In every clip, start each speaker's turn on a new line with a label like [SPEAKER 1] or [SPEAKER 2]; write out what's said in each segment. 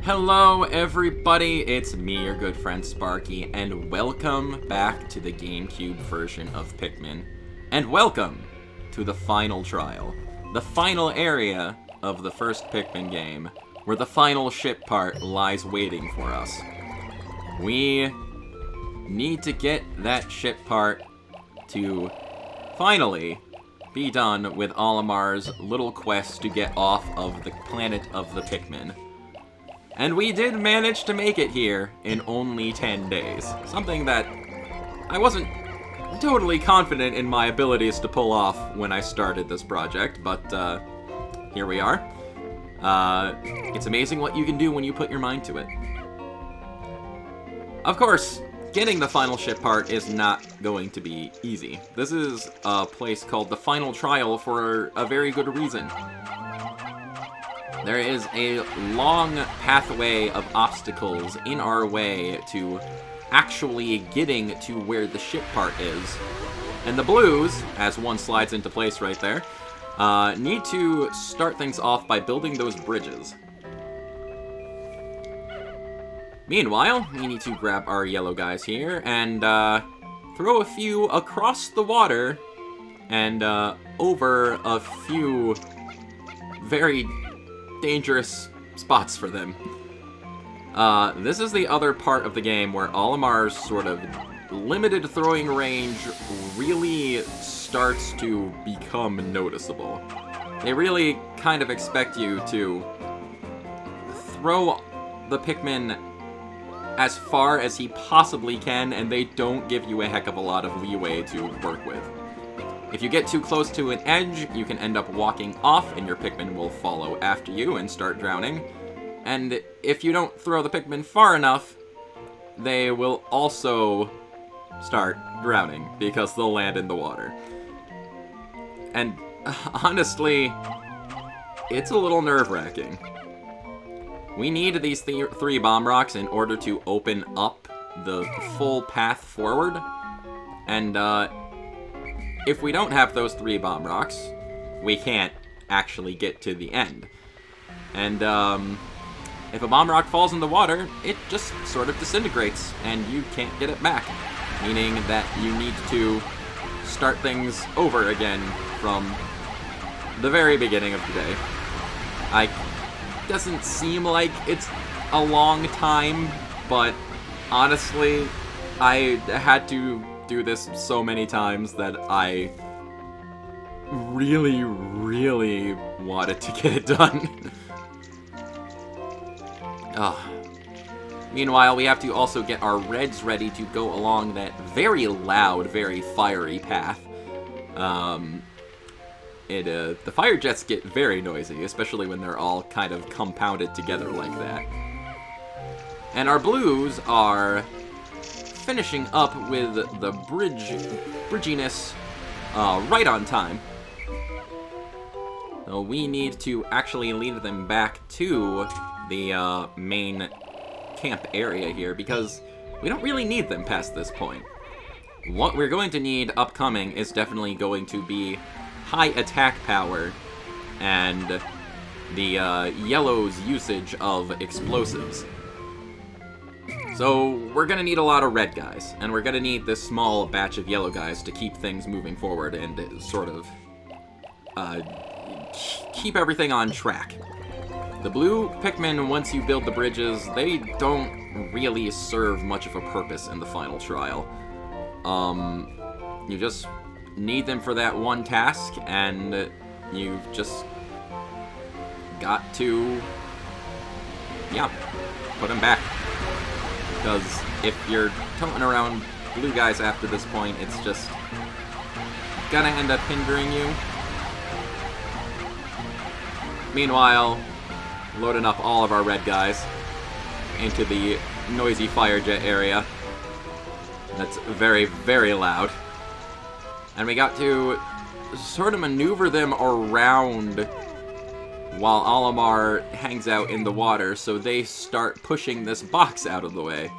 [SPEAKER 1] Hello everybody, it's me, your good friend Sparky, and welcome back to the Gamecube version of Pikmin. And welcome to the final trial, the final area of the first Pikmin game, where the final ship part lies waiting for us. We need to get that ship part to finally be done with Olimar's little quest to get off of the planet of the Pikmin. And we did manage to make it here in only 10 days. Something that I wasn't totally confident in my abilities to pull off when I started this project, but here we are. It's amazing what you can do when you put your mind to it. Of course, getting the final ship part is not going to be easy. This is a place called the Final Trial for a very good reason. There is a long pathway of obstacles in our way to actually getting to where the ship part is. And the blues, as one slides into place right there, need to start things off by building those bridges. Meanwhile, we need to grab our yellow guys here and throw a few across the water and over a few very dangerous spots for them. This is the other part of the game where Olimar's sort of limited throwing range really starts to become noticeable. They really kind of expect you to throw the Pikmin as far as he possibly can, and they don't give you a heck of a lot of leeway to work with. If you get too close to an edge, you can end up walking off, and your Pikmin will follow after you and start drowning. And if you don't throw the Pikmin far enough, they will also start drowning, because they'll land in the water. And honestly, it's a little nerve-wracking. We need these three bomb rocks in order to open up the full path forward. And if we don't have those three bomb rocks, we can't actually get to the end. And if a bomb rock falls in the water, it just sort of disintegrates, and you can't get it back. Meaning that you need to start things over again from the very beginning of the day. Doesn't seem like it's a long time, but honestly, I had to do this so many times that I really, really wanted to get it done. Meanwhile, we have to also get our reds ready to go along that very loud, very fiery path. The fire jets get very noisy, especially when they're all kind of compounded together like that. And our blues are finishing up with the bridginess right on time. So we need to actually lead them back to the main camp area here, because we don't really need them past this point. What we're going to need upcoming is definitely going to be high attack power and the yellow's usage of explosives. So we're gonna need a lot of red guys, and we're gonna need this small batch of yellow guys to keep things moving forward and sort of keep everything on track. The blue Pikmin, once you build the bridges, they don't really serve much of a purpose in the final trial. You just need them for that one task, and you've just got to, put them back. Because if you're toting around blue guys after this point, it's just gonna end up hindering you. Meanwhile, loading up all of our red guys into the noisy fire jet area. That's very, very loud. And we got to sort of maneuver them around while Olimar hangs out in the water, so they start pushing this box out of the way.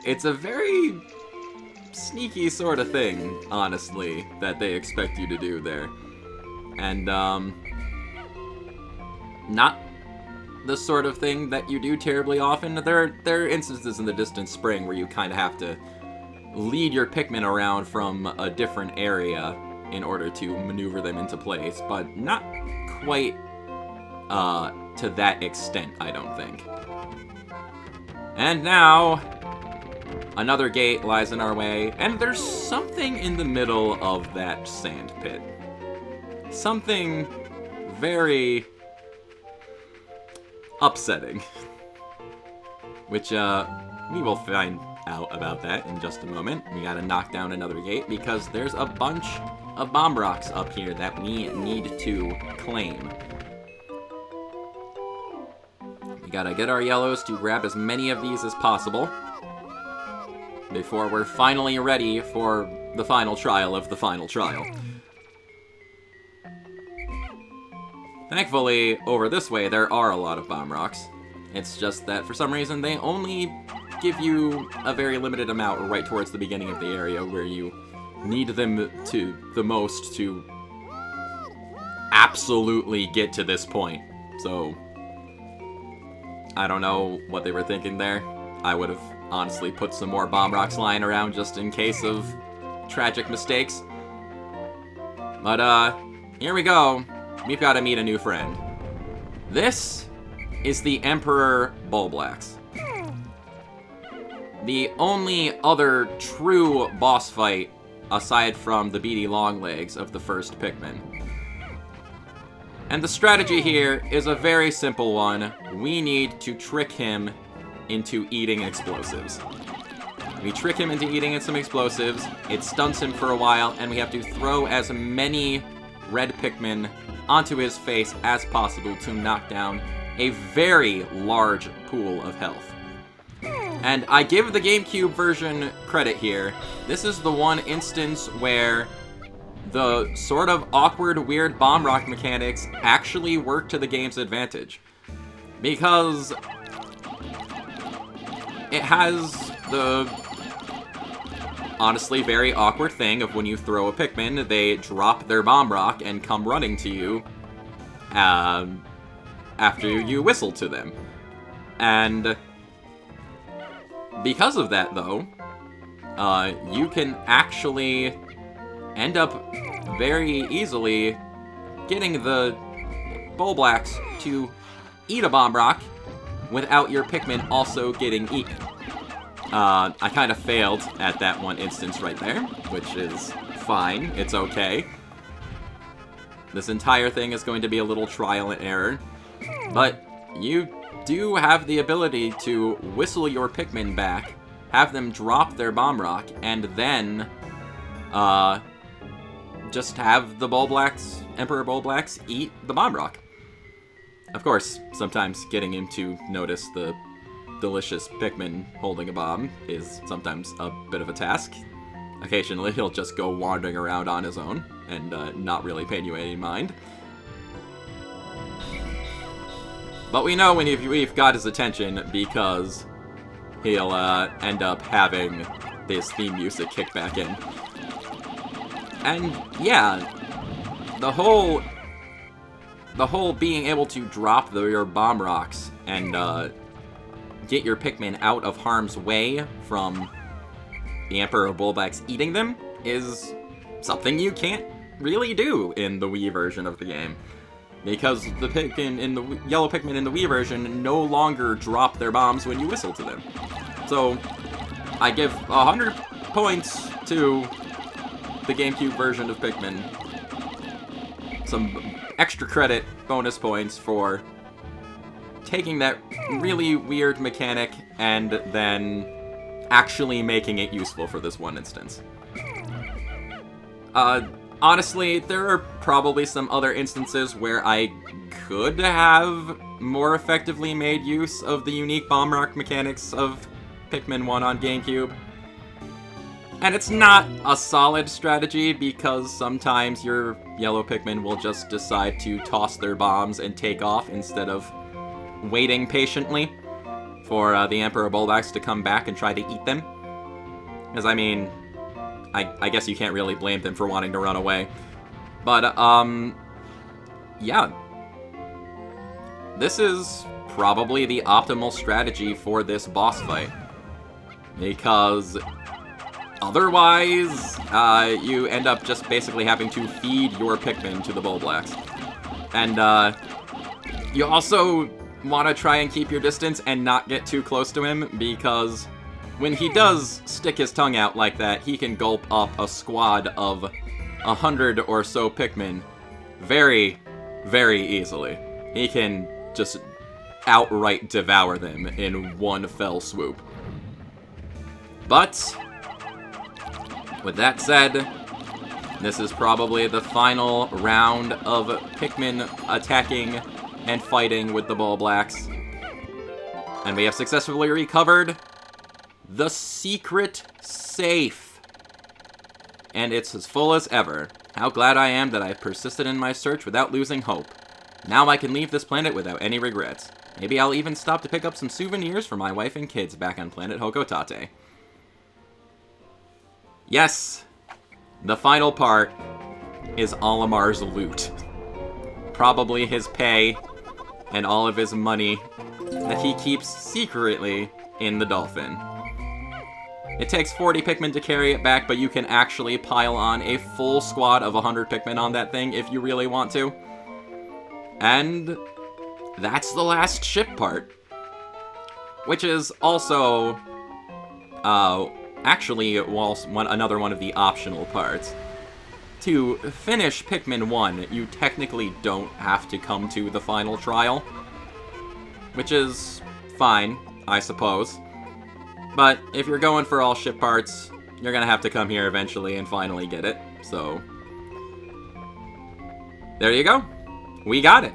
[SPEAKER 1] It's a very sneaky sort of thing, honestly, that they expect you to do there. And, not the sort of thing that you do terribly often. There are instances in the distant spring where you kind of have to lead your Pikmin around from a different area in order to maneuver them into place, but not quite to that extent, I don't think. And now, another gate lies in our way, and there's something in the middle of that sand pit. Something very upsetting. Which, we will find out about that in just a moment. We gotta knock down another gate because there's a bunch of bomb rocks up here that we need to claim. We gotta get our yellows to grab as many of these as possible before we're finally ready for the final trial of the final trial. Thankfully, over this way, there are a lot of bomb rocks. It's just that, for some reason, they only give you a very limited amount right towards the beginning of the area where you need them to the most to absolutely get to this point. So, I don't know what they were thinking there. I would have honestly put some more bomb rocks lying around just in case of tragic mistakes. But, here we go. We've got to meet a new friend. This is the Emperor Bulblax. The only other true boss fight, aside from the beady Longlegs of the first Pikmin. And the strategy here is a very simple one. We need to trick him into eating explosives. We trick him into eating some explosives, it stunts him for a while, and we have to throw as many red Pikmin onto his face as possible to knock down a very large pool of health. And I give the GameCube version credit here. This is the one instance where the sort of awkward, weird bomb rock mechanics actually work to the game's advantage. Because it has the honestly very awkward thing of when you throw a Pikmin, they drop their bomb rock and come running to you after you whistle to them. And because of that, though, you can actually end up very easily getting the Bulblax to eat a bomb rock without your Pikmin also getting eaten. I kind of failed at that one instance right there, which is fine. It's okay. This entire thing is going to be a little trial and error, but you do have the ability to whistle your Pikmin back, have them drop their bomb rock, and then just have the Bulblax, Emperor Bulblax, eat the bomb rock. Of course, sometimes getting him to notice the delicious Pikmin holding a bomb is sometimes a bit of a task. Occasionally, he'll just go wandering around on his own and not really paying you any mind. But we know when we've got his attention because he'll end up having this theme music kick back in. And yeah, the whole being able to drop your bomb rocks and get your Pikmin out of harm's way from the Emperor Bulblax eating them is something you can't really do in the Wii version of the game. Because the Pikmin in the yellow Pikmin in the Wii version no longer drop their bombs when you whistle to them. So I give 100 points to the GameCube version of Pikmin. Some extra credit bonus points for taking that really weird mechanic and then actually making it useful for this one instance. Honestly, there are probably some other instances where I could have more effectively made use of the unique bomb rock mechanics of Pikmin 1 on GameCube. And it's not a solid strategy because sometimes your yellow Pikmin will just decide to toss their bombs and take off instead of waiting patiently for the Emperor Bulblax to come back and try to eat them. Because, I mean, I guess you can't really blame them for wanting to run away. But, yeah. This is probably the optimal strategy for this boss fight. Because otherwise, you end up just basically having to feed your Pikmin to the Bulblacks. And you also want to try and keep your distance and not get too close to him, because when he does stick his tongue out like that, he can gulp up a squad of 100 or so Pikmin very, very easily. He can just outright devour them in one fell swoop. But with that said, this is probably the final round of Pikmin attacking and fighting with the Bulblacks. And we have successfully recovered the secret safe. And it's as full as ever. How glad I am that I persisted in my search without losing hope. Now I can leave this planet without any regrets. Maybe I'll even stop to pick up some souvenirs for my wife and kids back on planet Hokotate. Yes, the final part is Olimar's loot. Probably his pay and all of his money that he keeps secretly in the dolphin. It takes 40 Pikmin to carry it back, but you can actually pile on a full squad of 100 Pikmin on that thing if you really want to. And that's the last ship part. Which is also, actually another one of the optional parts. To finish Pikmin 1, you technically don't have to come to the final trial. Which is fine, I suppose. But if you're going for all ship parts, you're gonna have to come here eventually and finally get it. So, there you go. We got it.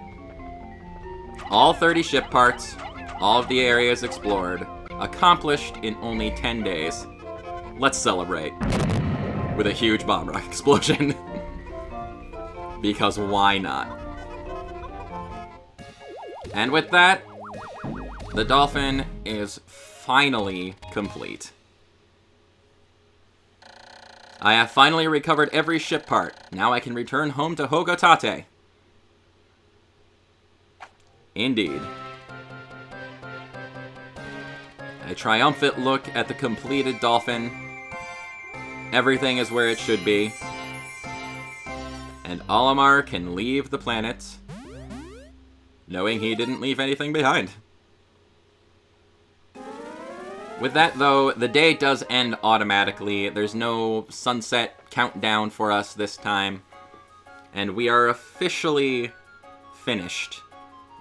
[SPEAKER 1] All 30 ship parts, all of the areas explored, accomplished in only 10 days. Let's celebrate with a huge bomb rock explosion. Because why not? And with that, the dolphin is finally complete. I have finally recovered every ship part. Now I can return home to Hokotate. Indeed. A triumphant look at the completed dolphin. Everything is where it should be. And Olimar can leave the planet, knowing he didn't leave anything behind. With that, though, the day does end automatically. There's no sunset countdown for us this time. And we are officially finished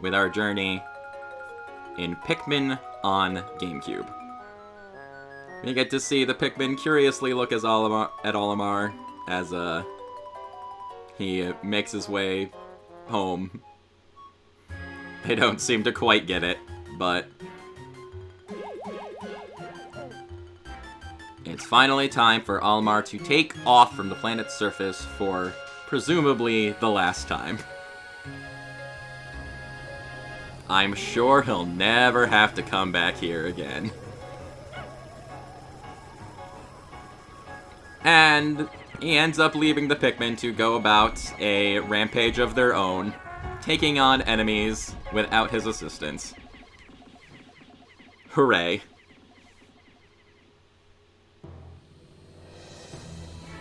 [SPEAKER 1] with our journey in Pikmin on Gamecube. We get to see the Pikmin curiously look at Olimar as he makes his way home. They don't seem to quite get it, but it's finally time for Olimar to take off from the planet's surface for presumably the last time. I'm sure he'll never have to come back here again. And he ends up leaving the Pikmin to go about a rampage of their own, taking on enemies without his assistance. Hooray.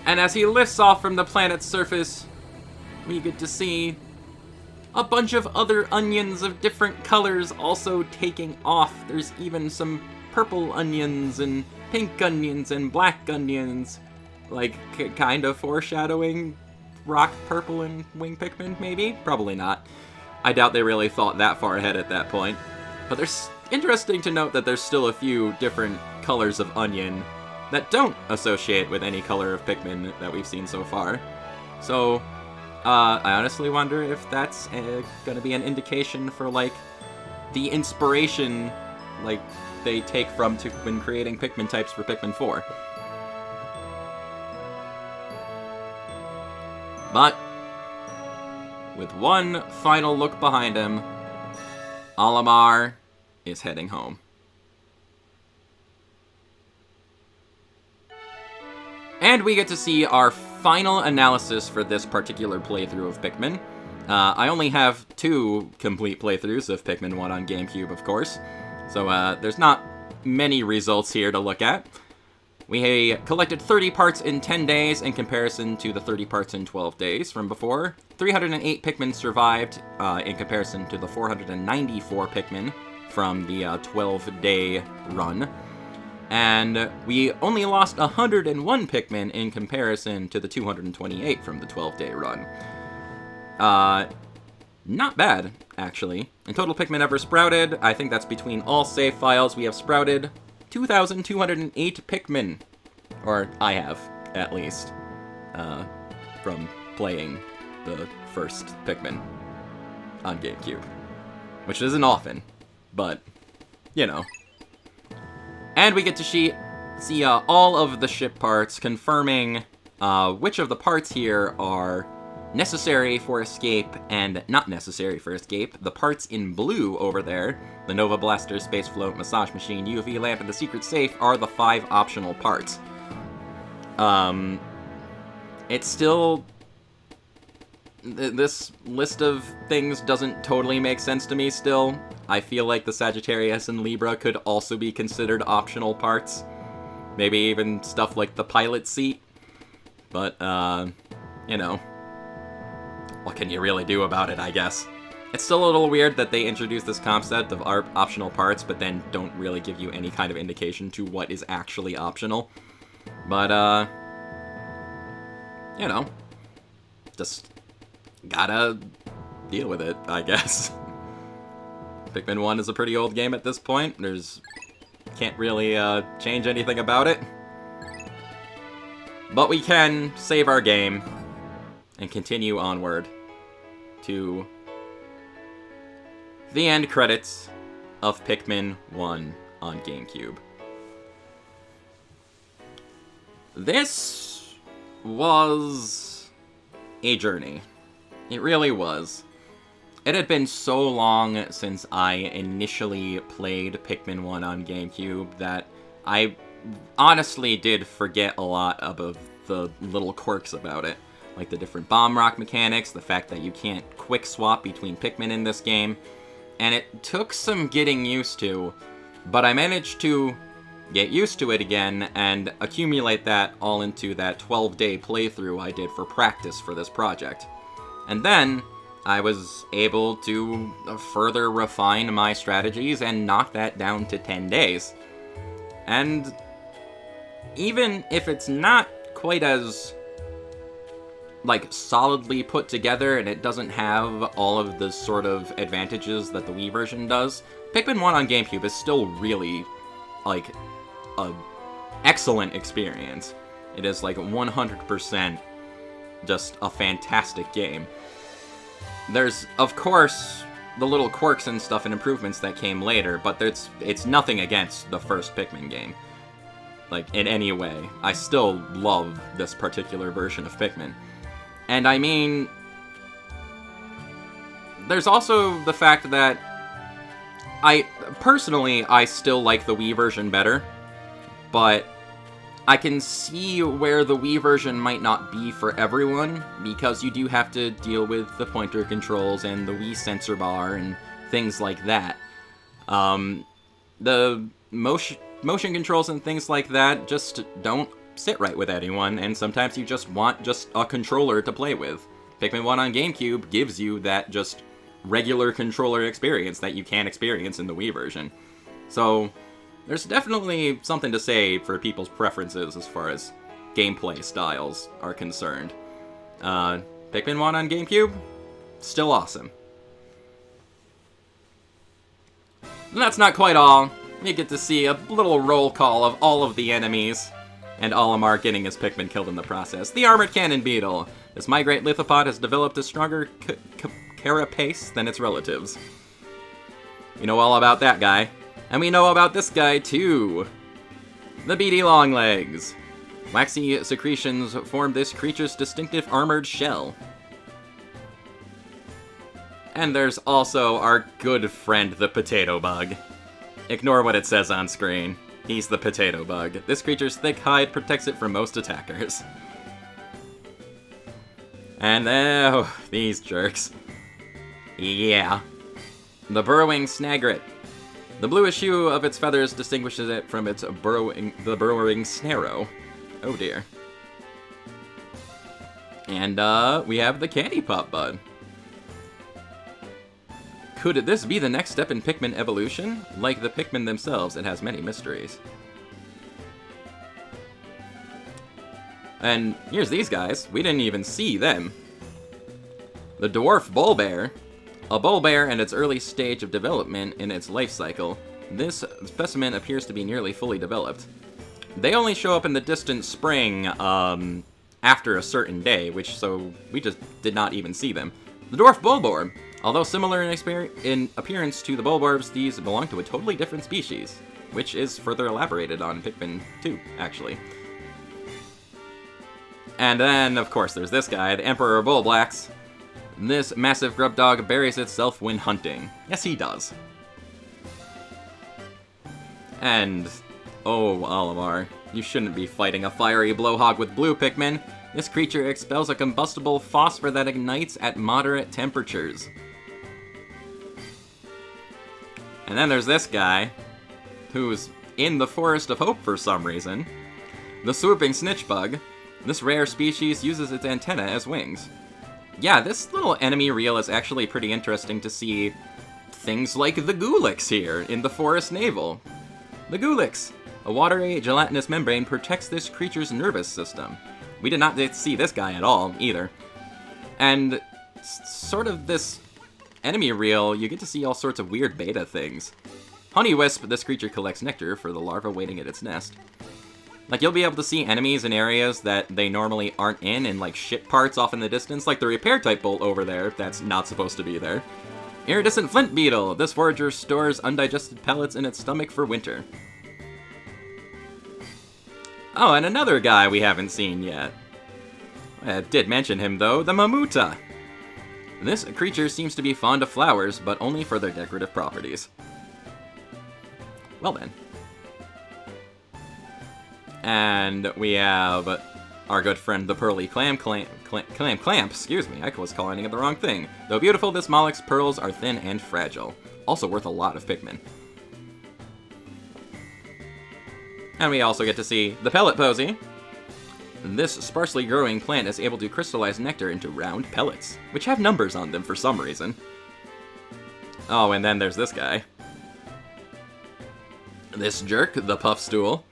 [SPEAKER 1] And as he lifts off from the planet's surface, we get to see a bunch of other onions of different colors also taking off. There's even some purple onions and pink onions and black onions. Like, kind of foreshadowing rock, purple, and wing Pikmin, maybe? Probably not. I doubt they really thought that far ahead at that point. But there's interesting to note that there's still a few different colors of onion that don't associate with any color of Pikmin that we've seen so far. So, I honestly wonder if that's gonna be an indication for, like, the inspiration, like, they take from when creating Pikmin types for Pikmin 4. But, with one final look behind him, Olimar is heading home. And we get to see our final analysis for this particular playthrough of Pikmin. I only have 2 complete playthroughs of Pikmin 1 on Gamecube, of course, so there's not many results here to look at. We collected 30 parts in 10 days in comparison to the 30 parts in 12 days from before. 308 Pikmin survived in comparison to the 494 Pikmin from the 12-day run. And we only lost 101 Pikmin in comparison to the 228 from the 12-day run. Not bad, actually. In total Pikmin ever sprouted, I think that's between all save files, we have sprouted 2,208 Pikmin. Or I have, at least, from playing the first Pikmin on GameCube. Which isn't often, but, you know. And we get to see all of the ship parts, confirming which of the parts here are necessary for escape and not necessary for escape. The parts in blue over there, the Nova Blaster, Space Float, Massage Machine, UV Lamp, and the Secret Safe are the 5 optional parts. It's still... This list of things doesn't totally make sense to me still. I feel like the Sagittarius and Libra could also be considered optional parts. Maybe even stuff like the pilot seat. But, you know, what can you really do about it, I guess? It's still a little weird that they introduced this concept of optional parts, but then don't really give you any kind of indication to what is actually optional. But, you know, just gotta deal with it, I guess. Pikmin 1 is a pretty old game at this point. Can't really change anything about it. But we can save our game and continue onward to the end credits of Pikmin 1 on GameCube. This was a journey. It really was. It had been so long since I initially played Pikmin 1 on GameCube that I honestly did forget a lot of the little quirks about it. Like the different bomb rock mechanics, the fact that you can't quick swap between Pikmin in this game. And it took some getting used to, but I managed to get used to it again and accumulate that all into that 12-day playthrough I did for practice for this project. And then I was able to further refine my strategies and knock that down to 10 days. And even if it's not quite as, like, solidly put together and it doesn't have all of the sort of advantages that the Wii version does, Pikmin 1 on GameCube is still really, like, an excellent experience. It is, like, 100% just a fantastic game. There's, of course, the little quirks and stuff and improvements that came later, but it's nothing against the first Pikmin game. Like, in any way. I still love this particular version of Pikmin. And I mean, there's also the fact that personally, I still like the Wii version better, but I can see where the Wii version might not be for everyone, because you do have to deal with the pointer controls and the Wii sensor bar and things like that. The motion controls and things like that just don't sit right with anyone, and sometimes you just want just a controller to play with. Pikmin 1 on GameCube gives you that just regular controller experience that you can't experience in the Wii version. So there's definitely something to say for people's preferences as far as gameplay styles are concerned. Pikmin 1 on GameCube, still awesome. And that's not quite all. You get to see a little roll call of all of the enemies, and Olimar getting his Pikmin killed in the process. The Armored Cannon Beetle. This migrate lithopod has developed a stronger carapace than its relatives. We know all about that guy. And we know about this guy, too. The beady longlegs. Waxy secretions form this creature's distinctive armored shell. And there's also our good friend, the potato bug. Ignore what it says on screen. He's the potato bug. This creature's thick hide protects it from most attackers. And oh, these jerks. Yeah. The burrowing snagret. The bluish hue of its feathers distinguishes it from the burrowing snarrow. Oh dear. And, we have the Candy Pop Bud. Could this be the next step in Pikmin evolution? Like the Pikmin themselves, it has many mysteries. And here's these guys. We didn't even see them. The Dwarf Bullbear. A bullbear in its early stage of development in its life cycle. This specimen appears to be nearly fully developed. They only show up in the distant spring, after a certain day, so we just did not even see them. The Dwarf Bulborb. Although similar in appearance to the Bulborbs, these belong to a totally different species, which is further elaborated on Pikmin 2, actually. And then, of course, there's this guy, the Emperor Bullblax. This massive grub dog buries itself when hunting. Yes, he does. And, oh, Olimar, you shouldn't be fighting a fiery blowhog with blue Pikmin. This creature expels a combustible phosphor that ignites at moderate temperatures. And then there's this guy, who's in the Forest of Hope for some reason. The swooping snitch bug. This rare species uses its antennae as wings. Yeah, this little enemy reel is actually pretty interesting to see things like the Gulix here in the Forest Navel. The Gulix. A watery, gelatinous membrane protects this creature's nervous system. We did not see this guy at all, either. And sort of this enemy reel, you get to see all sorts of weird beta things. Honeywisp, this creature collects nectar for the larva waiting at its nest. Like, you'll be able to see enemies in areas that they normally aren't in like, ship parts off in the distance, like the repair-type bolt over there that's not supposed to be there. Iridescent flint beetle. This forager stores undigested pellets in its stomach for winter. Oh, and another guy we haven't seen yet. I did mention him, though, the Mamuta. This creature seems to be fond of flowers, but only for their decorative properties. Well then. And we have our good friend the Pearly Clamp, excuse me, I was calling it the wrong thing. Though beautiful, this mollusk's pearls are thin and fragile. Also worth a lot of Pikmin. And we also get to see the Pellet Posy. This sparsely growing plant is able to crystallize nectar into round pellets, which have numbers on them for some reason. Oh, and then there's this guy. This jerk, the Puffstool.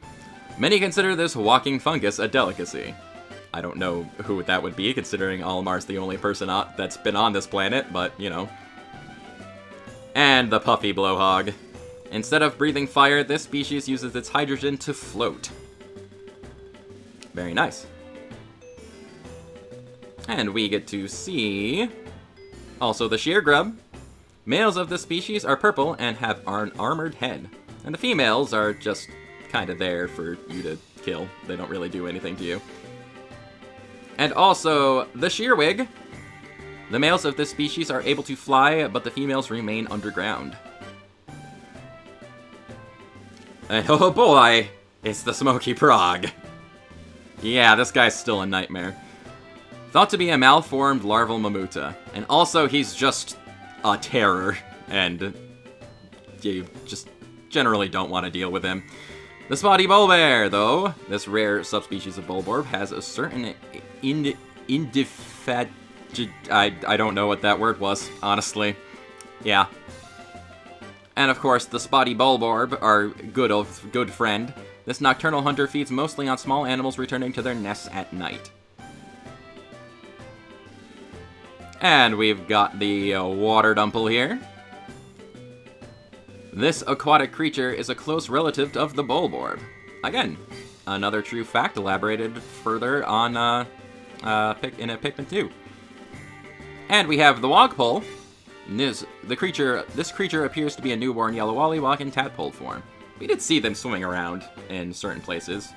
[SPEAKER 1] Many consider this walking fungus a delicacy. I don't know who that would be, considering Olimar's the only person that's been on this planet, but, you know. And the Puffy Blowhog. Instead of breathing fire, this species uses its hydrogen to float. Very nice. And we get to see also the Sheer Grub. Males of this species are purple and have an armored head. And the females are just kind of there for you to kill. They don't really do anything to you. And also the Sheerwig. The males of this species are able to fly, but the females remain underground. And oh boy, it's the Smoky Prog. Yeah, this guy's still a nightmare. Thought to be a malformed larval Mamuta. And also, he's just a terror. And you just generally don't want to deal with him. The Spotty Bulbear, though, this rare subspecies of Bulborb, has a certain I don't know what that word was, honestly. Yeah. And of course, the Spotty Bulborb, our good friend. This nocturnal hunter feeds mostly on small animals returning to their nests at night. And we've got the Water Dumple here. This aquatic creature is a close relative of the Bulborb. Again, another true fact elaborated further on in a Pikmin 2. And we have the Wogpole. This creature appears to be a newborn yellow Wollywog in tadpole form. We did see them swimming around in certain places.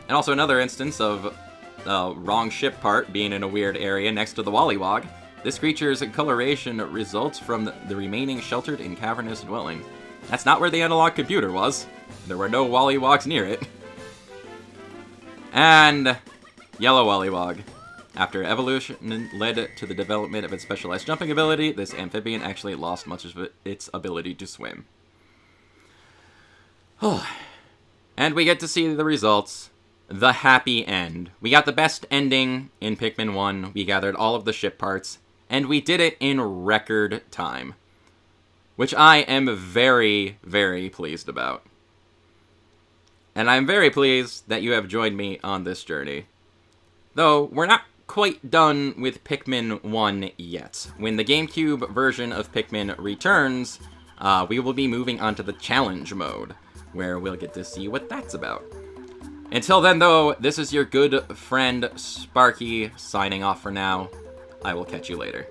[SPEAKER 1] And also another instance of wrong ship part being in a weird area next to the Wollywog. This creature's coloration results from the remaining sheltered in cavernous dwelling. That's not where the analog computer was. There were no Wollywogs near it. And Yellow Wollywog. After evolution led to the development of its specialized jumping ability, this amphibian actually lost much of its ability to swim. And we get to see the results. The happy end. We got the best ending in Pikmin 1. We gathered all of the ship parts. And we did it in record time. Which I am very, very pleased about. And I'm very pleased that you have joined me on this journey. Though, we're not quite done with Pikmin 1 yet. When the GameCube version of Pikmin returns, we will be moving on to the challenge mode, where we'll get to see what that's about. Until then, though, this is your good friend Sparky signing off for now. I will catch you later.